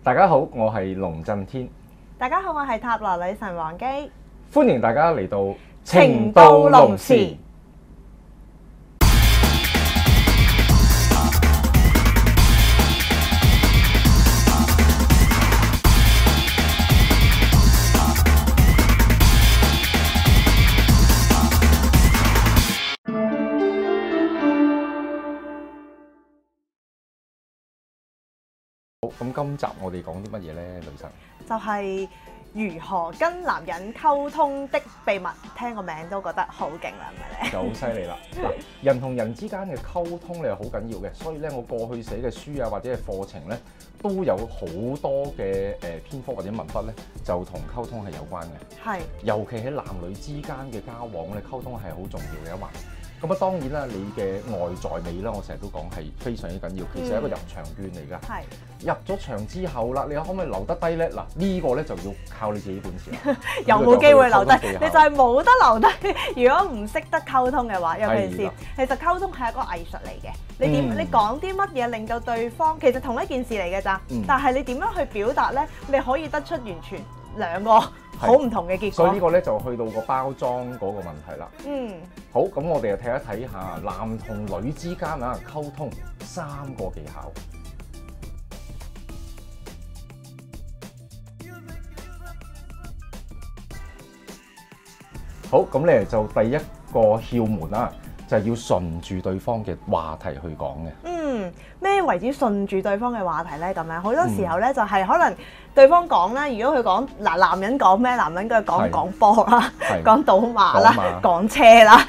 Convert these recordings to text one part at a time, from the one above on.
大家好，我係龍震天。大家好，我係塔羅女神王姬。歡迎大家嚟到情到濃時。咁今集我哋講啲乜嘢呢？女神就係如何跟男人溝通的秘密，聽個名都覺得好勁啦，係咪咧？就好犀利啦！嗱，人同人之間嘅溝通咧係好緊要嘅，所以咧我過去寫嘅書啊或者係課程咧都有好多嘅篇幅或者文筆咧就同溝通係有關嘅。係，尤其喺男女之間嘅交往咧，溝通係好重要嘅一環。咁啊，當然啦，你嘅外在美啦，我成日都講係非常之緊要，其實係一個入場券嚟㗎。係入咗場之後啦，你可唔可以留得低咧？嗱，呢個咧就要靠你自己本事啦。有冇機會留低？你就係冇得留低。如果唔識得溝通嘅話，尤其是其實溝通係一個藝術嚟嘅。你點？你講啲乜嘢令到對方其實同一件事嚟嘅咋？但係你點樣去表達咧？你可以得出完全兩個好唔同嘅結果。所以呢個咧就去到個包裝嗰個問題啦。好，咁我哋就睇一睇下男同女之間啊溝通3個技巧。好，咁咧就第一個竅門啦，就係要順住對方嘅話題去講嘅。咩為之順住對方嘅話題咧？咁樣好多時候咧就係可能對方講啦，如果佢講嗱男人講咩，男人佢講波啦，講賭馬啦，講車啦，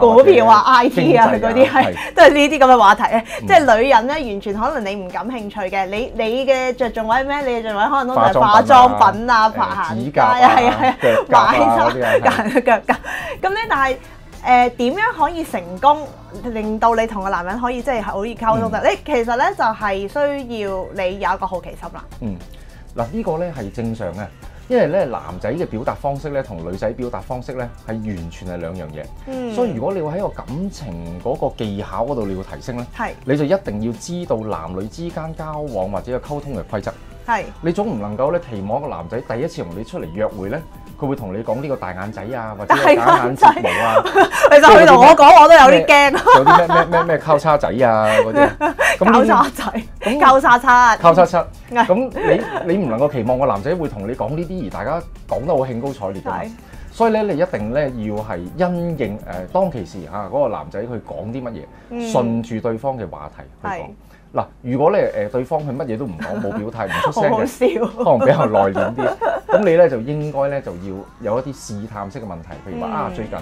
股票啊 IT 啊嗰啲係都係呢啲咁嘅話題咧。即係女人咧完全可能你唔感興趣嘅，你嘅着重位咩？你嘅着重位可能都係化妝品啊、拍行街啊，係啊，買衫、腳甲咁咧，但係。點樣可以成功令到你同個男人可以即係可以溝通嘅？你其實咧就係需要你有一個好奇心啦。嗱呢個咧係正常嘅，因為咧男仔嘅表達方式咧同女仔表達方式咧係完全係兩樣嘢。所以如果你要喺個感情嗰個技巧嗰度你要提升咧，你就一定要知道男女之間交往或者個溝通嘅規則。你總唔能夠咧期望一個男仔第一次同你出嚟約會咧，佢會同你講呢個大眼仔啊，或者假眼睫毛啊。其實佢同我講，我都有啲驚。有啲咩交叉仔啊嗰啲。交叉仔，交叉叉。交叉叉。咁你唔能夠期望個男仔會同你講呢啲，而大家講得好興高采烈㗎嘛。所以咧，你一定咧要係因應當其時嚇嗰個男仔佢講啲乜嘢，順住對方嘅話題去講。嗱，如果咧對方佢乜嘢都唔講，冇表態，唔出聲嘅，可能比較內斂啲。咁你咧就應該咧就要有一啲試探式嘅問題，譬如話最近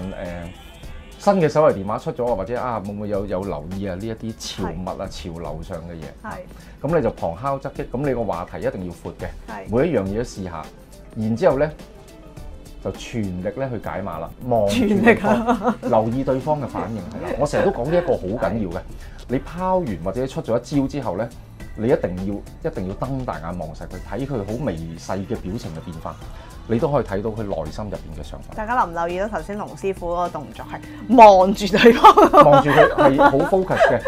新嘅手提電話出咗，或者會唔會有留意啊呢一啲潮物啊潮流上嘅嘢。咁你就旁敲側擊，咁你個話題一定要闊嘅，每一樣嘢都試下，然之後咧就全力咧去解碼啦，望住對方，留意對方嘅反應係啦。我成日都講呢一個好緊要嘅。你拋完或者出咗一招之後咧，你一定要瞪大眼望實佢，睇佢好微細嘅表情嘅變化，你都可以睇到佢內心入邊嘅想法。大家留唔留意到頭先龍師傅嗰個動作係望住對方，望住佢係好 focus 嘅，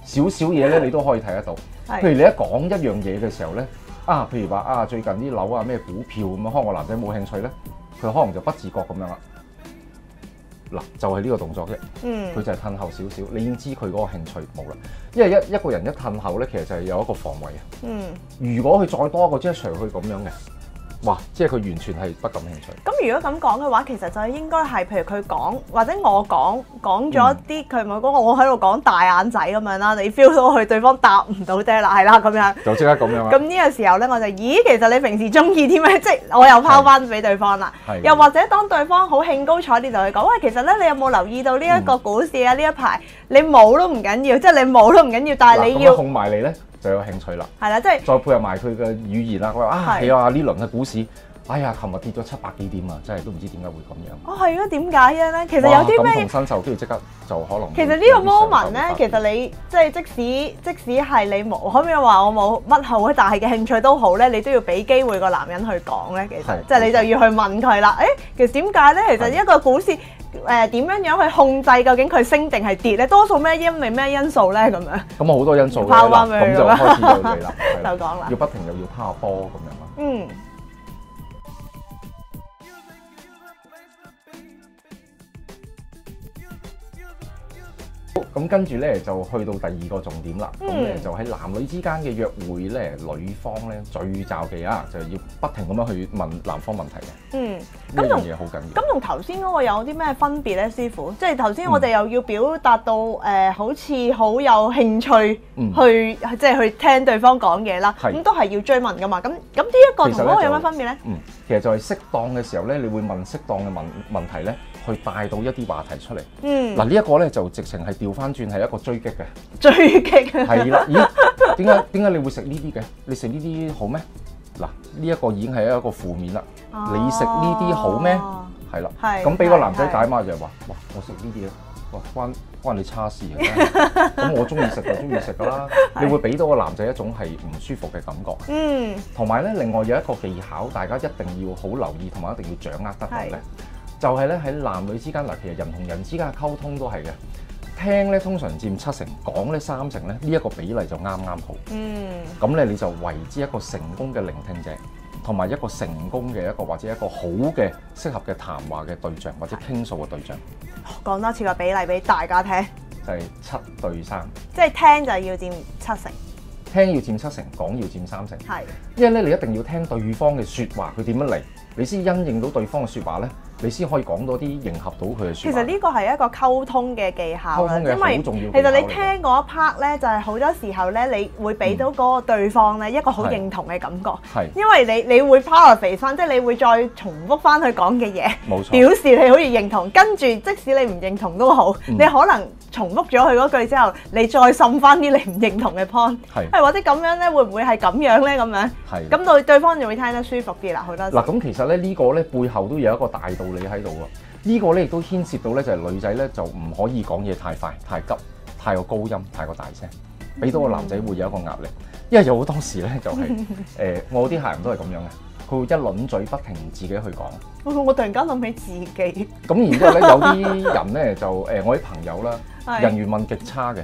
少少嘢咧你都可以睇得到。譬如你一講一樣嘢嘅時候咧，譬如話最近啲樓咩股票咁樣，可能個男仔冇興趣咧，佢可能就不自覺咁樣啦。嗱，就係呢個動作啫，佢就係褪後少少，你已經知佢嗰個興趣冇啦。因為一個人一褪後咧，其實就係有一個防衛啊。如果佢再多一個 gesture 去咁樣嘅，哇！即係佢完全係不感興趣。咁如果咁講嘅話，其實就應該係譬如佢講或者我講咗啲佢冇講，我喺度講大眼仔咁樣啦，你 feel 到佢對方答唔到爹啦，係啦咁樣，就即刻咁樣啦。咁呢個時候咧，我就其實你平時中意啲咩？即係我又拋翻俾對方啦。又或者當對方好興高采烈就去講，喂，其實咧你有冇留意到呢一個股市啊？呢一排你冇都唔緊要，即係你冇都唔緊要，但係你要控埋你咧。就有興趣啦，係啦，即係再配合埋佢嘅語言啦。佢話係啊，呢輪嘅股市，哎呀，琴日跌咗700幾點啊，真係都唔知點解會咁樣。係啊，點解嘅咧？其實有啲咩感同身受，跟住即刻就可能。其實呢個 moment 咧，其實你即係即使係你冇，可唔可以話我冇乜好大嘅興趣都好咧，你都要俾機會個男人去講咧。其實即係你就要去問佢啦。其實點解咧？其實一個股市。點樣去控制究竟佢升定係跌咧？多數咩因為咩因素咧？咁樣咁好多因素嘅拋啦，返俾佢咁就開始到你啦，就講啦要不停又要拋下波咁樣啦。嗯。咁跟住咧就去到第二個重點啦。咁咧就喺男女之間嘅約會咧，女方咧最罩忌啊，就係要不停咁樣去問男方問題嘅。嗯，呢樣嘢好緊要。咁同頭先嗰個有啲咩分別咧，師傅？即係頭先我哋又要表達到好似好有興趣去即係去聽對方講嘢啦。咁都係要追問噶嘛。咁呢一個同嗰個有乜分別咧？其實就係適當嘅時候咧，你會問適當嘅問題咧，去帶到一啲話題出嚟。嗱呢一個咧就直情係調翻轉係一個追擊嘅。追擊啊！係啦，咦？點解你會食呢啲嘅？你食呢啲好咩？嗱，呢一個已經係一個負面啦。你食呢啲好咩？係啦。咁俾個男仔解碼就係話：哇，我食呢啲咧，哇關你叉事嘅。咁我中意食就中意食㗎啦。你會俾到個男仔一種係唔舒服嘅感覺。同埋咧，另外有一個技巧，大家一定要好留意，同埋一定要掌握得到咧，就係咧喺男女之間嗱，其實人同人之間嘅溝通都係嘅。聽咧通常佔7成，講咧3成咧，呢一個比例就啱啱好。咁咧你就為之一個成功嘅聆聽者，同埋一個成功嘅一個或者一個好嘅適合嘅談話嘅對象，或者傾訴嘅對象。講多次個比例俾大家聽，就係7對3，即係聽就要佔7成，聽要佔7成，講要佔3成。係，因為咧你一定要聽對方嘅説話，佢點樣嚟，你先因應到對方嘅説話咧。你先可以講多啲迎合到佢嘅説話。其實呢個係一個溝通嘅技巧啦，因為其實你聽嗰一 part 咧，就係好多時候咧，你會俾到嗰個對方咧一個好認同嘅感覺。係，因為你會 paraphrase 翻，即係你會再重複翻佢講嘅嘢，冇錯，表示你好似認同。跟住即使你唔認同都好，你可能重複咗佢嗰句之後，你再滲翻啲你唔認同嘅 point。係，或者咁樣咧，會唔會係咁樣咧？咁樣係，咁對方就會聽得舒服啲啦。好多嗱，咁其實咧呢個咧背後都有一個大道理喺度啊！呢個咧亦都牽涉到咧，就係女仔咧就唔可以講嘢太快、太急、太過高音、太過大聲，俾到個男仔會有一個壓力。因為有好多時咧就係我啲客人都係咁樣嘅，佢會一輪嘴不停自己去講。我突然間諗起自己。咁然之後咧，有啲人咧就我啲朋友啦。人緣問極差嘅，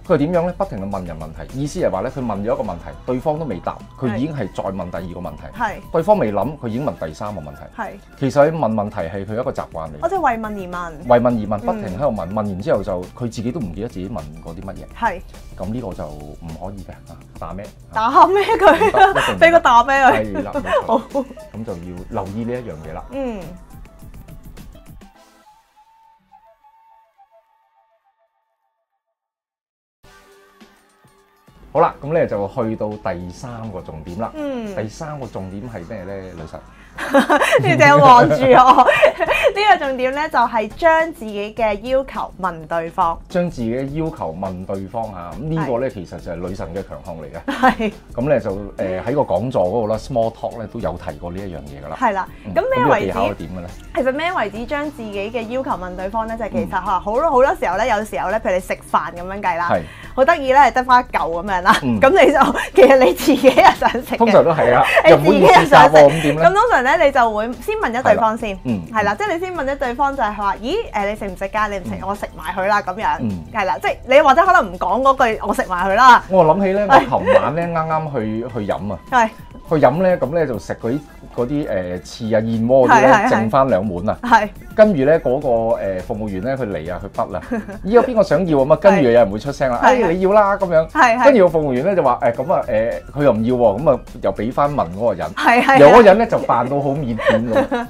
佢係點樣咧？不停去問人問題，意思係話咧，佢問咗一個問題，對方都未答，佢已經係再問第二個問題，對方未諗，佢已經問第3個問題。其實佢問問題係佢一個習慣嚟。我即係為問而問，為問而問，不停喺度問，問完之後就佢自己都唔記得自己問過啲乜嘢。係，咁呢個就唔可以嘅。打咩？打咩佢？俾個打咩佢？係啦，好，咁就要留意呢一樣嘢啦。好啦，咁咧就去到第3個重點啦。第3個重點係咩咧，女神？你淨係望住我。呢個重點咧就係將自己嘅要求問對方。將自己嘅要求問對方嚇，咁呢個咧其實就係女神嘅強項嚟嘅。係。咁咧就喺個講座嗰度啦 ，small talk 咧都有提過呢一樣嘢㗎啦。係啦。咁咩為止？技巧係點嘅咧？其實咩為止將自己嘅要求問對方咧？就係其實嚇好多時候咧，有時候咧，譬如你食飯咁樣計啦，好得意咧，係得翻1嚿咁樣啦。咁你就其實你自己又想食。通常都係啊，你自己又想食咁點咧？咁通常咧你就會先問咗對方先，係啦，即係你先問咗對方就係話，咦你食唔食㗎？你唔食，我食埋佢啦咁樣，係啦，即係你或者可能唔講嗰句我食埋佢啦。我諗起咧，我琴晚咧啱啱去飲啊，去飲咧咁咧就食嗰啲翅啊燕窩啲咧，剩翻2碗啊，跟住咧嗰個服務員咧佢嚟啊，佢筆啦，依家邊個想要啊嘛？跟住有人會出聲啦，你要啦咁樣，跟住個服務員咧就話咁啊佢又唔要喎，咁啊又俾翻問嗰個人，由嗰個人咧就扮到好腼腆咁，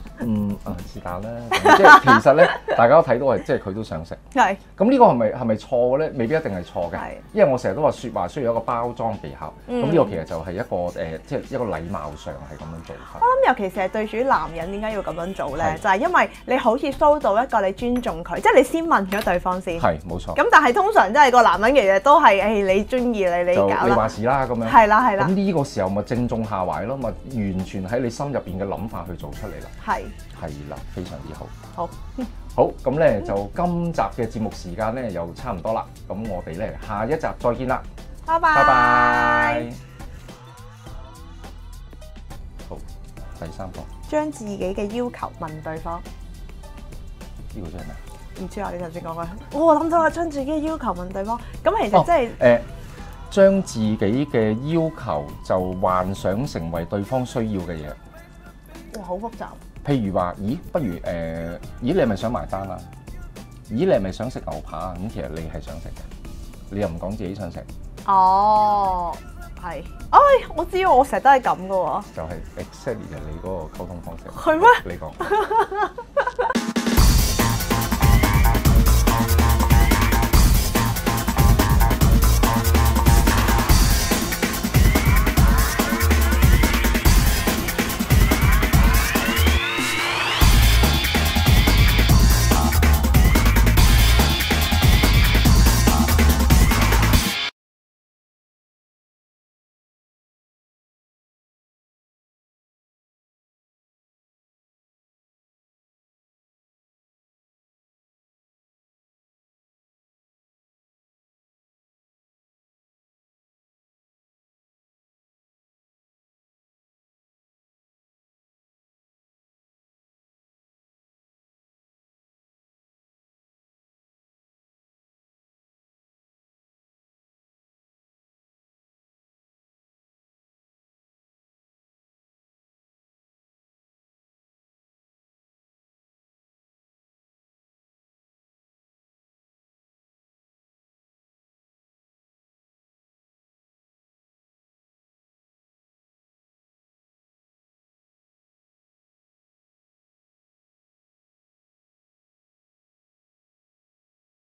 是但啦，即係其實咧大家都睇到係即係佢都想食，咁呢個係咪錯嘅咧？未必一定係錯嘅，因為我成日都話説話需要一個包裝技巧，咁呢個其實就係一個即係一個禮貌上係咁樣做法。咁尤其是係對住男人，點解要咁樣做咧？就係因為你好似 show 到一個你尊重佢，即係你先問咗對方先。係冇錯。咁但係通常即係個男人其實都係你中意你搞啦。你話事啦咁樣。係啦係啦。咁呢個時候咪正中下懷咯，咪完全喺你心入邊嘅諗法去做出嚟啦。係。係啦，非常之好。好。好，咁咧就今集嘅節目時間咧又差唔多啦，咁我哋咧下一集再見啦。拜拜。拜拜。第3個，將自己嘅要求問對方。呢個真係咩？唔知啊，你頭先講嘅，我諗到係將自己嘅要求問對方，咁其實即係將自己嘅要求就幻想成為對方需要嘅嘢。哇，好複雜。譬如話，咦，不如咦，你係咪想埋單啊？咦，你係咪想食牛扒啊？咁其實你係想食嘅，你又唔講自己想食。哦，係，哎，我知我成日都係咁嘅喎。就係 exactly 你嗰個溝通方式。係咩？你講。